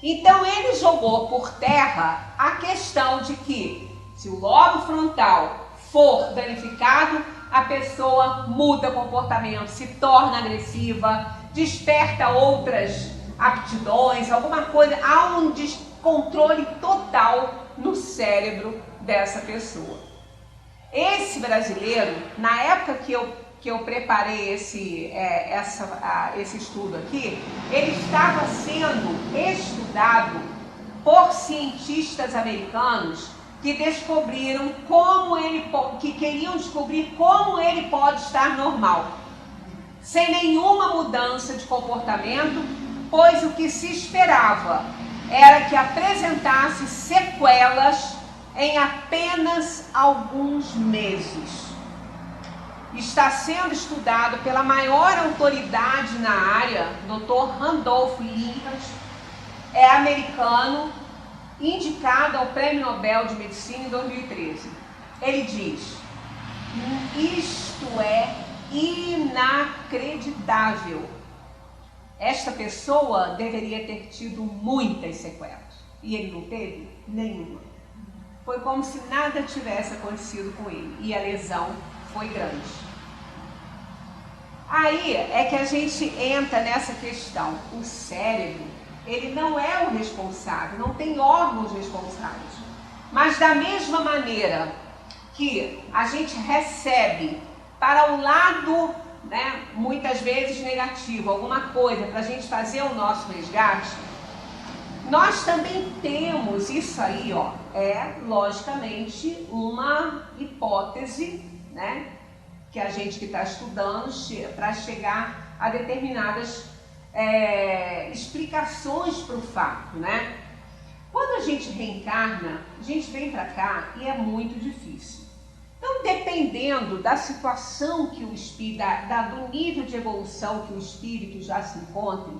Então ele jogou por terra a questão de que se o lobo frontal for danificado, a pessoa muda comportamento, se torna agressiva, desperta outras aptidões, alguma coisa, há um descontrole total no cérebro dessa pessoa. Esse brasileiro, na época que eu preparei esse estudo aqui, ele estava sendo estudado por cientistas americanos que descobriram que queriam descobrir como ele pode estar normal, sem nenhuma mudança de comportamento, pois o que se esperava era que apresentasse sequelas em apenas alguns meses. Está sendo estudado pela maior autoridade na área, Dr. Randolph Lincoln, é americano, indicado ao Prêmio Nobel de Medicina em 2013. Ele diz: isto é inacreditável. Esta pessoa deveria ter tido muitas sequelas. E ele não teve nenhuma. Foi como se nada tivesse acontecido com ele. E a lesão foi grande. Aí é que a gente entra nessa questão. O cérebro, ele não é o responsável, não tem órgãos responsáveis. Mas da mesma maneira que a gente recebe para o lado, né, muitas vezes negativo, alguma coisa para a gente fazer o nosso resgate, nós também temos isso aí, ó, é logicamente uma hipótese, né, que a gente que está estudando para chegar a determinadas explicações para o fato, né? Quando a gente reencarna, a gente vem para cá e é muito difícil. Então, dependendo da situação que o espírito, do nível de evolução que o espírito já se encontra,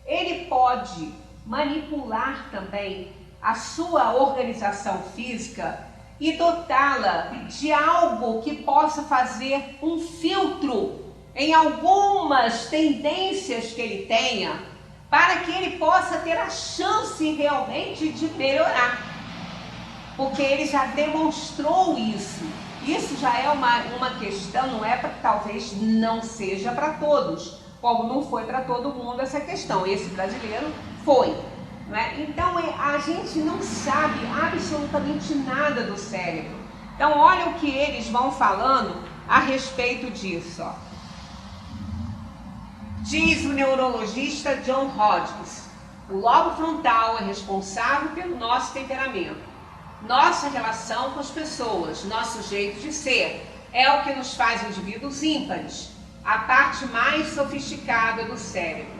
ele pode manipular também a sua organização física e dotá-la de algo que possa fazer um filtro em algumas tendências que ele tenha, para que ele possa ter a chance realmente de melhorar. Porque ele já demonstrou isso. Isso já é uma questão, não é para, talvez não seja para todos, como não foi para todo mundo essa questão. Esse brasileiro foi. Não é? Então a gente não sabe absolutamente nada do cérebro. Então olha o que eles vão falando a respeito disso. Ó. Diz o neurologista John Hodgkin: o lobo frontal é responsável pelo nosso temperamento. Nossa relação com as pessoas, nosso jeito de ser, é o que nos faz indivíduos ímpares, a parte mais sofisticada do cérebro.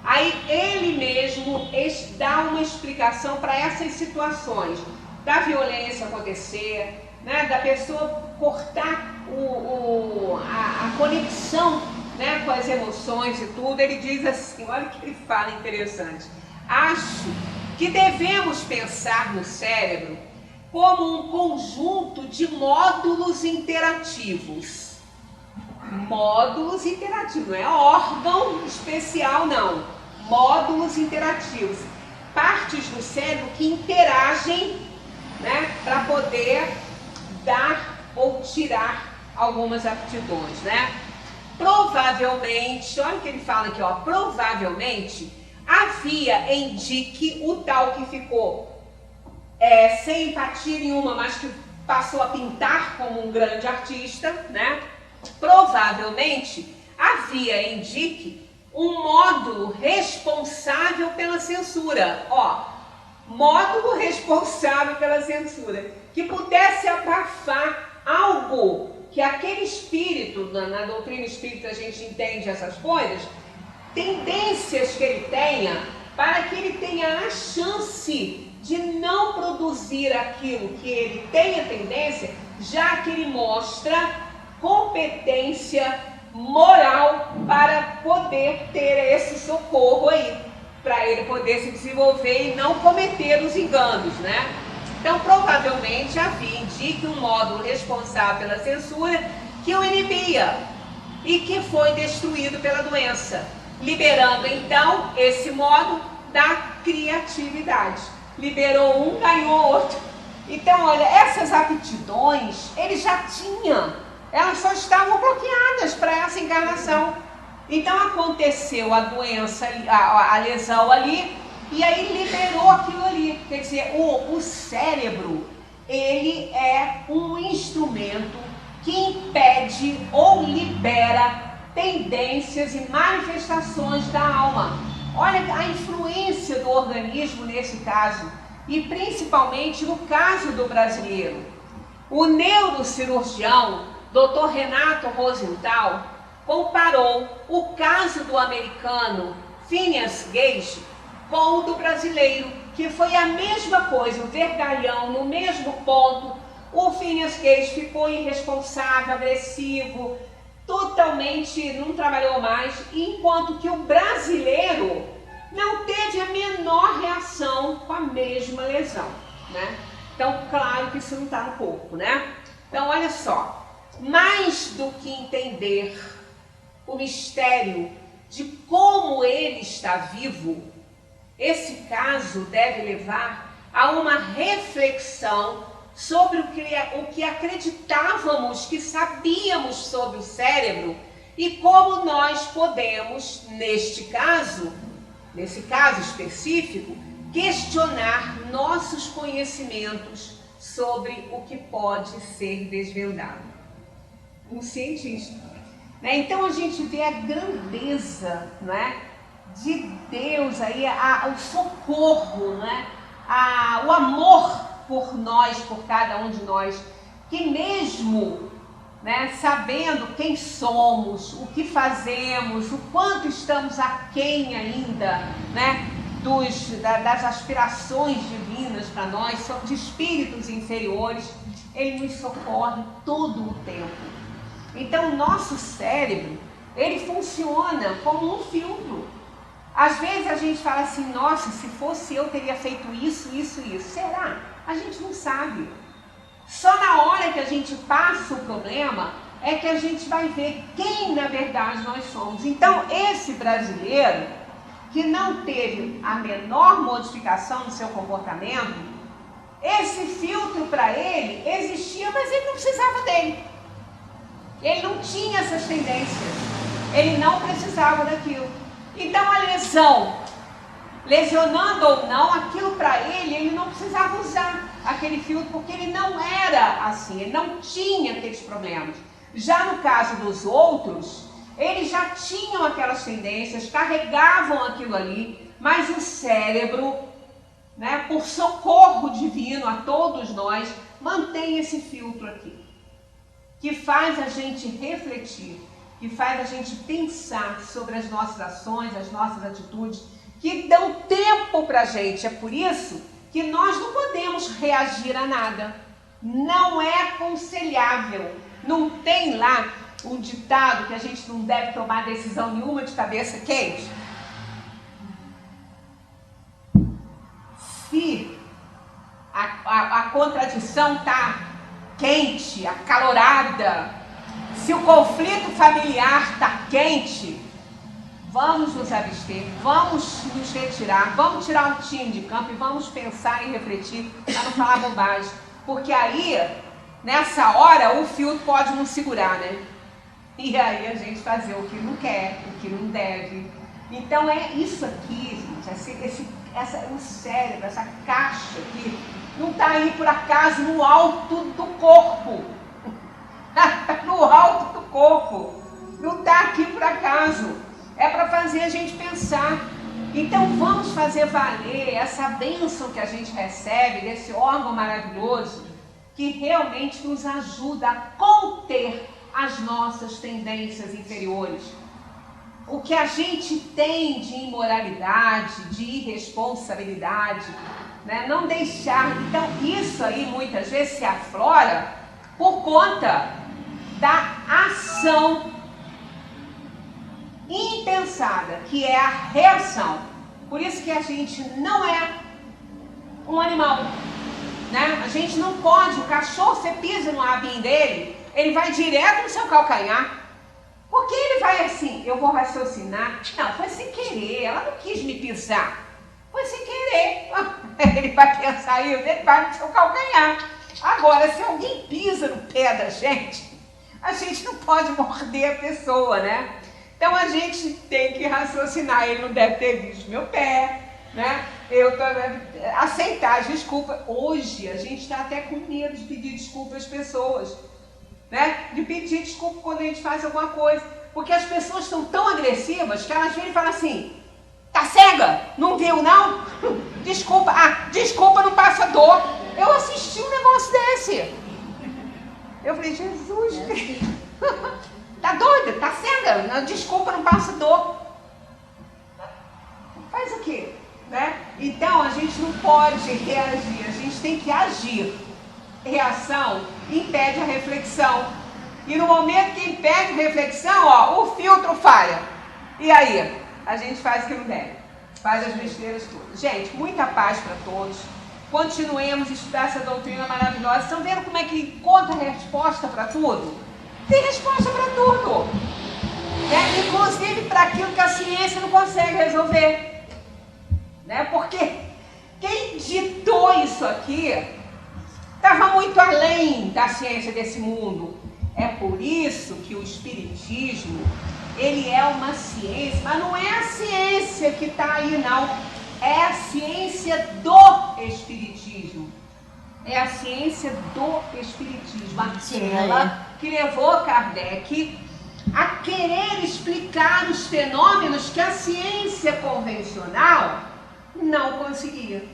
Aí ele mesmo dá uma explicação para essas situações, da violência acontecer, né, da pessoa cortar a conexão, né, com as emoções e tudo. Ele diz assim, olha o que ele fala interessante: acho que devemos pensar no cérebro como um conjunto de módulos interativos. Módulos interativos, não é órgão especial não, módulos interativos, partes do cérebro que interagem, né, para poder dar ou tirar algumas aptidões, né? Provavelmente, olha o que ele fala aqui, ó, provavelmente havia em Dick o tal que ficou sem empatia nenhuma, mas que passou a pintar como um grande artista, né? Provavelmente havia em Dick um módulo responsável pela censura, ó, módulo responsável pela censura, que pudesse abafar algo que aquele espírito, na doutrina espírita a gente entende essas coisas, tendências que ele tenha, para que ele tenha a chance de não produzir aquilo que ele tem a tendência, já que ele mostra competência moral para poder ter esse socorro aí, para ele poder se desenvolver e não cometer os enganos, né? Então, provavelmente havia indique um módulo responsável pela censura que o inibia e que foi destruído pela doença, liberando então esse módulo da criatividade. Liberou um, ganhou outro. Então, olha, essas aptidões ele já tinha, elas só estavam bloqueadas para essa encarnação. Então aconteceu a doença, a lesão ali, e aí liberou aquilo ali. Quer dizer, o cérebro, ele é um instrumento que impede ou libera tendências e manifestações da alma. Olha a influência do organismo nesse caso, e principalmente no caso do brasileiro. O neurocirurgião Dr. Renato Rosenthal comparou o caso do americano Phineas Gage com o do brasileiro, que foi a mesma coisa, o vergalhão no mesmo ponto. O Phineas Gage ficou irresponsável, agressivo, totalmente não trabalhou mais, enquanto que o brasileiro não teve a menor continuação com a mesma lesão, né? Então, claro que isso não está no corpo, né? Então, olha só, mais do que entender o mistério de como ele está vivo, esse caso deve levar a uma reflexão sobre o que acreditávamos que sabíamos sobre o cérebro e como nós podemos, nesse caso específico, questionar nossos conhecimentos sobre o que pode ser desvendado. Um cientista. Então a gente vê a grandeza, né, de Deus, aí, o socorro, né, o amor por nós, por cada um de nós, que mesmo, né, sabendo quem somos, o que fazemos, o quanto estamos aquém ainda, né, das aspirações divinas para nós, de espíritos inferiores, ele nos socorre todo o tempo. Então, o nosso cérebro, ele funciona como um filtro. Às vezes a gente fala assim, nossa, se fosse eu teria feito isso, isso, isso. Será? A gente não sabe. Só na hora que a gente passa o problema é que a gente vai ver quem na verdade nós somos. Então, esse brasileiro que não teve a menor modificação no seu comportamento, esse filtro para ele existia, mas ele não precisava dele. Ele não tinha essas tendências. Ele não precisava daquilo. Então, a lesão, lesionando ou não, aquilo para ele não precisava usar aquele filtro, porque ele não era assim, ele não tinha aqueles problemas. Já no caso dos outros, eles já tinham aquelas tendências, carregavam aquilo ali, mas o cérebro, né, por socorro divino a todos nós, mantém esse filtro aqui, que faz a gente refletir, que faz a gente pensar sobre as nossas ações, as nossas atitudes, que dão tempo para a gente. É por isso que nós não podemos reagir a nada. Não é aconselhável. Não tem lá um ditado que a gente não deve tomar decisão nenhuma de cabeça quente? Se a contradição está quente, acalorada, se o conflito familiar está quente, vamos nos abster, vamos nos retirar, vamos tirar um time de campo e vamos pensar e refletir para não falar bobagem. Porque aí, nessa hora, o filtro pode não segurar, né? E aí a gente fazer o que não quer, o que não deve. Então é isso aqui, gente, o cérebro, essa caixa aqui, não está aí por acaso no alto do corpo. No alto do corpo. Não está aqui por acaso. É para fazer a gente pensar. Então vamos fazer valer essa bênção que a gente recebe desse órgão maravilhoso, que realmente nos ajuda a conter as nossas tendências inferiores. O que a gente tem de imoralidade, de irresponsabilidade, né? Não deixar. Então isso aí muitas vezes se aflora por conta da ação impensada, que é a reação. Por isso que a gente não é um animal, né? A gente não pode, o cachorro, você pisa no rabinho dele, ele vai direto no seu calcanhar. Porque ele vai assim, eu vou raciocinar, não, foi sem querer, ela não quis me pisar, foi sem querer. Ele vai pensar isso, ele vai no seu calcanhar. Agora, se alguém pisa no pé da gente, a gente não pode morder a pessoa, né? Então a gente tem que raciocinar, ele não deve ter visto meu pé, né? Aceitar as desculpas. Hoje a gente está até com medo de pedir desculpa às pessoas, né? De pedir desculpa quando a gente faz alguma coisa, porque as pessoas estão tão agressivas que elas vêm e falam assim: tá cega? Não viu não? Desculpa, desculpa não passa dor. Eu assisti um negócio desse. Eu falei, Jesus, tá doida? Tá cega? Desculpa não passa dor. Faz o quê? Né? Então a gente não pode reagir, a gente tem que agir. Reação impede a reflexão. E no momento que impede a reflexão, o filtro falha. E aí? A gente faz o que não deve. Faz as besteiras todas. Gente, muita paz para todos. Continuemos a estudar essa doutrina maravilhosa. Estão vendo como é que encontra resposta para tudo? Tem resposta para tudo. Né? Inclusive para aquilo que a ciência não consegue resolver. Né? Porque quem ditou isso aqui estava muito além da ciência desse mundo. É por isso que o Espiritismo, ele é uma ciência, mas não é a ciência que está aí, não. É a ciência do Espiritismo. É a ciência do Espiritismo. Aquela que levou Kardec a querer explicar os fenômenos que a ciência convencional não conseguia.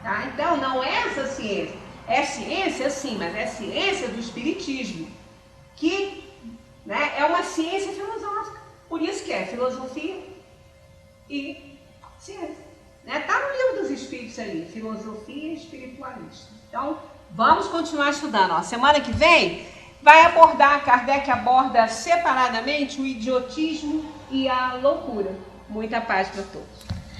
Tá? Então, não é essa ciência. É ciência, sim, mas é ciência do Espiritismo. Que, né, é uma ciência filosófica. Por isso que é filosofia e ciência. Está no livro dos Espíritos ali, filosofia espiritualista. Então, vamos continuar estudando. Ó, semana que vem vai abordar, Kardec aborda separadamente o idiotismo e a loucura. Muita paz para todos.